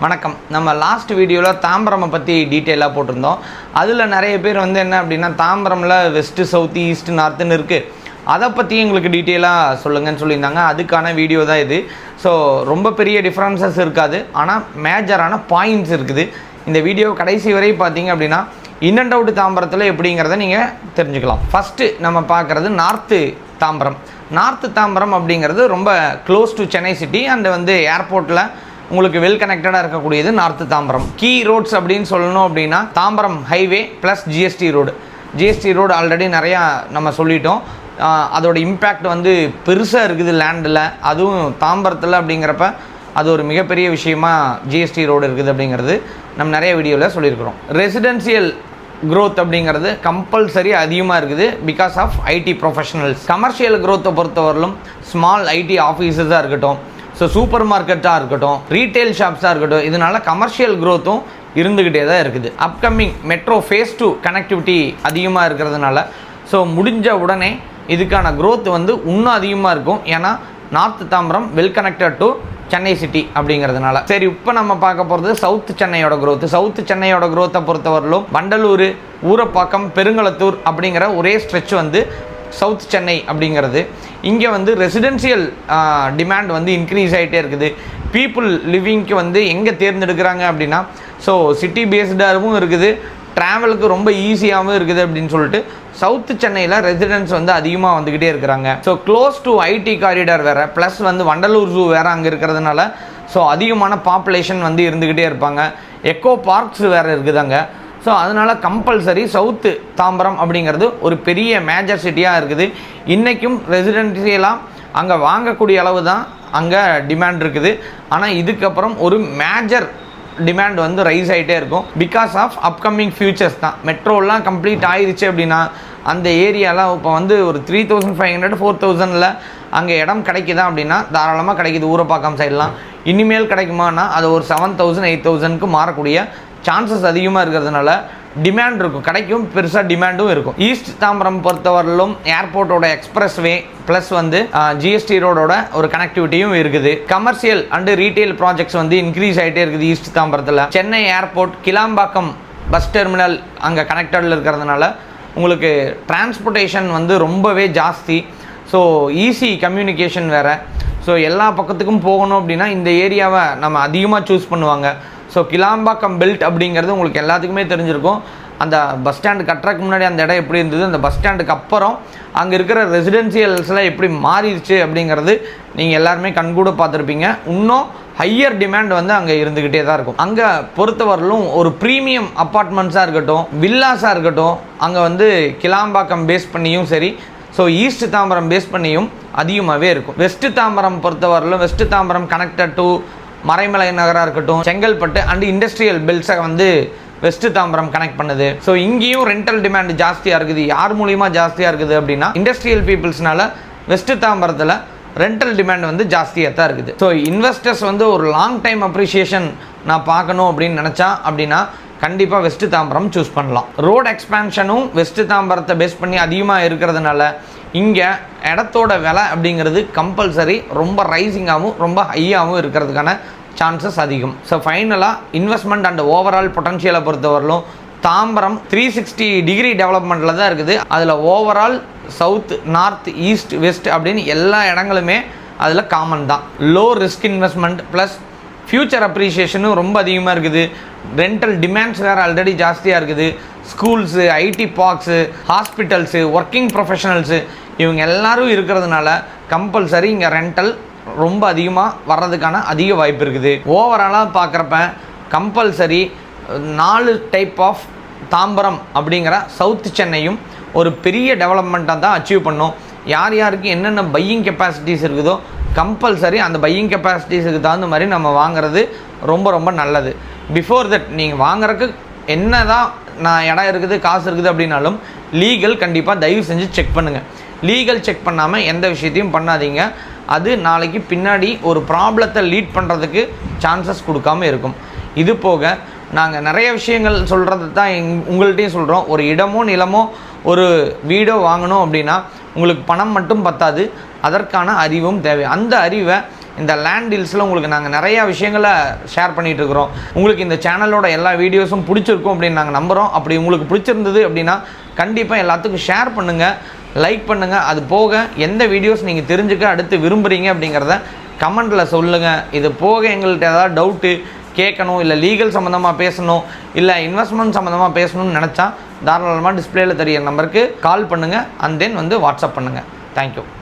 வணக்கம். நம்ம லாஸ்ட் வீடியோவில் தாம்பரமை பற்றி டீட்டெயிலாக போட்டிருந்தோம். அதில் நிறைய பேர் என்ன அப்படின்னா தாம்பரமில் வெஸ்ட்டு, சவுத், ஈஸ்ட், நார்த்துன்னு இருக்குது, அதை பற்றி எங்களுக்கு டீட்டெயிலாக சொல்லுங்கன்னு சொல்லியிருந்தாங்க. அதுக்கான வீடியோ தான் இது. ஸோ ரொம்ப பெரிய டிஃப்ரென்சஸ் இருக்காது, ஆனால் மேஜரான பாயிண்ட்ஸ் இருக்குது. இந்த வீடியோ கடைசி வரை பார்த்தீங்க அப்படின்னா இன் அண்ட் அவுட் தாம்பரத்தில் எப்படிங்கிறத நீங்கள் தெரிஞ்சுக்கலாம். ஃபஸ்ட்டு நம்ம பார்க்குறது நார்த்து தாம்பரம். நார்த்து தாம்பரம் அப்படிங்கிறது ரொம்ப close to Chennai city and ஏர்போர்ட்டில் உங்களுக்கு வெல் கனெக்டடாக இருக்கக்கூடியது நார்த்து தாம்பரம். கீ ரோட்ஸ் அப்படின்னு சொல்லணும் அப்படின்னா Tambaram highway plus GST road already நிறையா நம்ம சொல்லிட்டோம். அதோட இம்பேக்ட் பெருசாக இருக்குது லேண்டில், அதுவும் தாம்பரத்தில் அப்படிங்கிறப்ப அது ஒரு மிகப்பெரிய விஷயமா ஜிஎஸ்டி ரோடு இருக்குது அப்படிங்கிறது நம்ம நிறைய வீடியோவில் சொல்லியிருக்கிறோம். ரெசிடென்சியல் க்ரோத் அப்படிங்கிறது கம்பல்சரி அதிகமாக இருக்குது because of IT professionals. Commercial க்ரோத்தை பொறுத்தவரையிலும் ஸ்மால் ஐடி ஆஃபீஸஸாக இருக்கட்டும், ஸோ சூப்பர் மார்க்கெட்டாக இருக்கட்டும், ரீட்டைல் ஷாப்ஸாக இருக்கட்டும், இதனால் கமர்ஷியல் க்ரோத்தும் இருந்துக்கிட்டே தான் இருக்குது. அப்கமிங் மெட்ரோ ஃபேஸ் 2 கனெக்டிவிட்டி அதிகமாக இருக்கிறதுனால ஸோ முடிஞ்ச உடனே இதுக்கான க்ரோத் இன்னும் அதிகமாக இருக்கும். ஏன்னா north Tambaram well connected to Chennai city அப்படிங்கிறதுனால. சரி, இப்போ நம்ம பார்க்க போகிறது சவுத் சென்னையோட க்ரோத். சவுத் சென்னையோட க்ரோத்தை பொறுத்தவரையிலும் வண்டலூர், ஊரப்பாக்கம், பெருங்களத்தூர் அப்படிங்கிற ஒரே ஸ்ட்ரெச் சவுத் சென்னை அப்படிங்கிறது. இங்கே ரெசிடென்சியல் டிமாண்ட் இன்க்ரீஸ் ஆகிட்டே இருக்குது. பீப்புள் லிவிங்க்கு எங்கே தேர்ந்தெடுக்கிறாங்க அப்படின்னா ஸோ சிட்டி பேஸ்டாகவும் இருக்குது, ட்ராவலுக்கு ரொம்ப ஈஸியாகவும் இருக்குது அப்படின்னு சொல்லிட்டு சவுத் சென்னையில் ரெசிடென்ட்ஸ் அதிகமாக வந்துக்கிட்டே இருக்கிறாங்க. So close to IT corridor வேறு, ப்ளஸ் வண்டலூர் ஜூ வேறு அங்கே இருக்கிறதுனால ஸோ அதிகமான பாப்புலேஷன் இருந்துக்கிட்டே இருப்பாங்க. எக்கோ பார்க்ஸ் வேறு இருக்குது அங்கே. ஸோ அதனால் கம்பல்சரி சவுத்து தாம்பரம் அப்படிங்கிறது ஒரு பெரிய மேஜர் சிட்டியாக இருக்குது. இன்றைக்கும் ரெசிடென்சியலாக அங்கே வாங்கக்கூடிய அளவு தான் அங்கே டிமாண்ட் இருக்குது. ஆனால் இதுக்கப்புறம் ஒரு மேஜர் டிமாண்ட் ரைஸ் ஆகிட்டே இருக்கும் பிகாஸ் ஆஃப் அப்கமிங் ஃபியூச்சர்ஸ் தான். மெட்ரோலாம் கம்ப்ளீட் ஆயிடுச்சு அப்படின்னா அந்த ஏரியாலாம் இப்போ ஒரு 3500 4000 அங்கே இடம் கிடைக்குதா அப்படின்னா தாராளமாக கிடைக்குது. ஊரப்பாக்கம் சைட்லாம் இனிமேல் கிடைக்குமானா அது ஒரு 7000 8000க்கு மாறக்கூடிய சான்சஸ் அதிகமாக இருக்கிறதுனால டிமாண்ட் இருக்கும், கிடைக்கும், பெருசாக டிமாண்டும் இருக்கும். ஈஸ்ட் தாம்பரம் பொறுத்தவரையிலும் ஏர்போர்ட்டோட எக்ஸ்பிரஸ்வே ப்ளஸ் ஜிஎஸ்டி ரோடோட ஒரு கனெக்டிவிட்டியும் இருக்குது. Commercial and retail projects increase ஆகிட்டே இருக்குது ஈஸ்ட் தாம்பரத்தில். Chennai airport, Kilambakkam bus terminal அங்கே கனெக்டடில் இருக்கிறதுனால உங்களுக்கு டிரான்ஸ்போர்ட்டேஷன் ரொம்பவே ஜாஸ்தி. ஸோ ஈஸி கம்யூனிகேஷன் வேறு. ஸோ எல்லா பக்கத்துக்கும் போகணும் அப்படின்னா இந்த ஏரியாவை நம்ம அதிகமாக சூஸ் பண்ணுவாங்க. ஸோ கிளாம்பாக்கம் பெல்ட் அப்படிங்கிறது உங்களுக்கு எல்லாத்துக்குமே தெரிஞ்சிருக்கும். அந்த பஸ் ஸ்டாண்டு கட்டுறதுக்கு முன்னாடி அந்த இடம் எப்படி இருந்தது, அந்த பஸ் ஸ்டாண்டுக்கு அப்புறம் அங்கே இருக்கிற ரெசிடென்சியல்ஸ்லாம் எப்படி மாறிடுச்சு அப்படிங்கிறது நீங்கள் எல்லாருமே கண்கூட பார்த்துருப்பீங்க. இன்னும் ஹையர் டிமாண்ட் அங்கே இருந்துக்கிட்டே தான் இருக்கும். அங்கே பொறுத்தவரையிலும் ஒரு ப்ரீமியம் அப்பார்ட்மெண்ட்ஸாக இருக்கட்டும், வில்லாஸாக இருக்கட்டும், அங்கே கிளாம்பாக்கம் பேஸ் பண்ணியும் சரி, ஸோ ஈஸ்ட் தாம்பரம் பேஸ் பண்ணியும் அதிகமாகவே இருக்கும். வெஸ்ட்டு தாம்பரம் பொறுத்தவரையிலும் west Tambaram connected to Maraimalai நகராக இருக்கட்டும், செங்கல்பட்டு அண்ட் இண்டஸ்ட்ரியல் பெல்ட்ஸை வெஸ்ட்டு தாம்பரம் கனெக்ட் பண்ணுது. ஸோ இங்கேயும் ரெண்டல் டிமாண்ட் ஜாஸ்தியாக இருக்குது. யார் மூலியமாக ஜாஸ்தியாக இருக்குது அப்படின்னா இண்டஸ்ட்ரியல் பீப்புள்ஸ்னால வெஸ்ட்டு தாம்பரத்தில் ரெண்டல் டிமாண்ட் ஜாஸ்தியாக தான் இருக்குது. ஸோ இன்வெஸ்டர்ஸ் ஒரு லாங் டைம் அப்ரிஷியேஷன் நான் பார்க்கணும் அப்படின்னு நினச்சா அப்படின்னா கண்டிப்பாக வெஸ்ட்டு தாம்பரம் சூஸ் பண்ணலாம். ரோடு எக்ஸ்பேன்ஷனும் வெஸ்ட்டு தாம்பரத்தை பேஸ் பண்ணி அதிகமாக இருக்கிறதுனால இங்கே இடத்தோட விலை அப்படிங்கிறது கம்பல்சரி ரொம்ப ரைசிங்காகவும் ரொம்ப ஹையாகவும் இருக்கிறதுக்கான சான்சஸ் அதிகம். ஸோ ஃபைனலாக இன்வெஸ்ட்மெண்ட் அண்ட் ஓவரால் பொட்டன்ஷியலை பொறுத்தவரையிலும் தாம்பரம் 360 டிகிரி டெவலப்மெண்ட்டில் தான் இருக்குது. அதில் overall south, north, east, west அப்படின்னு எல்லா இடங்களுமே அதில் காமன் தான். Low risk investment plus future அப்ரிஷியேஷனும் ரொம்ப அதிகமாக இருக்குது. ரெண்டல் டிமாண்ட்ஸ் வேறு ஆல்ரெடி ஜாஸ்தியாக இருக்குது. Schools, IT parks, hospitals, working professionals இவங்க எல்லோரும் இருக்கிறதுனால கம்பல்சரி இங்கே ரெண்டல் ரொம்ப அதிகமாக வர்றதுக்கான அதிக வாய்ப்பு இருக்குது. ஓவராலாக பார்க்குறப்ப கம்பல்சரி 4 டைப் ஆஃப் தாம்பரம் அப்படிங்கிற சவுத் சென்னையும் ஒரு பெரிய டெவலப்மெண்ட்டாக தான் அச்சீவ் பண்ணோம். யார் யாருக்கு என்னென்ன பையிங் கெப்பாசிட்டிஸ் இருக்குதோ கம்பல்சரி அந்த பையிங் கெப்பாசிட்டிஸுக்கு தகுந்த மாதிரி நம்ம வாங்குறது ரொம்ப ரொம்ப நல்லது. பிஃபோர் தட் நீங்கள் வாங்குறதுக்கு என்ன தான் நான் இடம் இருக்குது, காசு இருக்குது அப்படின்னாலும் லீகல் கண்டிப்பாக தயவு செஞ்சு செக் பண்ணுங்கள். லீகல் செக் பண்ணாமல் எந்த விஷயத்தையும் பண்ணாதீங்க. அது நாளைக்கு பின்னாடி ஒரு ப்ராப்ளத்தை லீட் பண்ணுறதுக்கு சான்சஸ் கொடுக்காமல் இருக்கும். இது போக நாங்கள் நிறைய விஷயங்கள் சொல்கிறது தான் உங்கள்கிட்டையும் சொல்கிறோம். ஒரு இடமோ நிலமோ ஒரு வீடோ வாங்கணும் அப்படின்னா உங்களுக்கு பணம் மட்டும் பத்தாது, அதற்கான அறிவும் தேவை. அந்த அறிவை இந்த லேண்ட் டீல்ஸில் உங்களுக்கு நாங்கள் நிறையா விஷயங்களை ஷேர் பண்ணிகிட்டு இருக்கிறோம். உங்களுக்கு இந்த சேனலோட எல்லா வீடியோஸும் பிடிச்சிருக்கும் அப்படின்னு நாங்கள் நம்புகிறோம். அப்படி உங்களுக்கு பிடிச்சிருந்தது அப்படின்னா கண்டிப்பாக எல்லாத்துக்கும் ஷேர் பண்ணுங்கள், லைக் பண்ணுங்கள். அது போக எந்த வீடியோஸ் நீங்கள் தெரிஞ்சுக்க அடுத்து விரும்புகிறீங்க அப்படிங்கிறத கமெண்ட்டில் சொல்லுங்கள். இது போக எங்கள்கிட்ட ஏதாவது டவுட்டு கேட்கணும், இல்லை லீகல் சம்மந்தமாக பேசணும், இல்லை இன்வெஸ்ட்மெண்ட் சம்மந்தமாக பேசணும்னு நினச்சா தாராளமாக டிஸ்பிளேயில் தெரிய நம்பருக்கு கால் பண்ணுங்கள், அண்ட் தென் வாட்ஸ்அப் பண்ணுங்கள். தேங்க்யூ.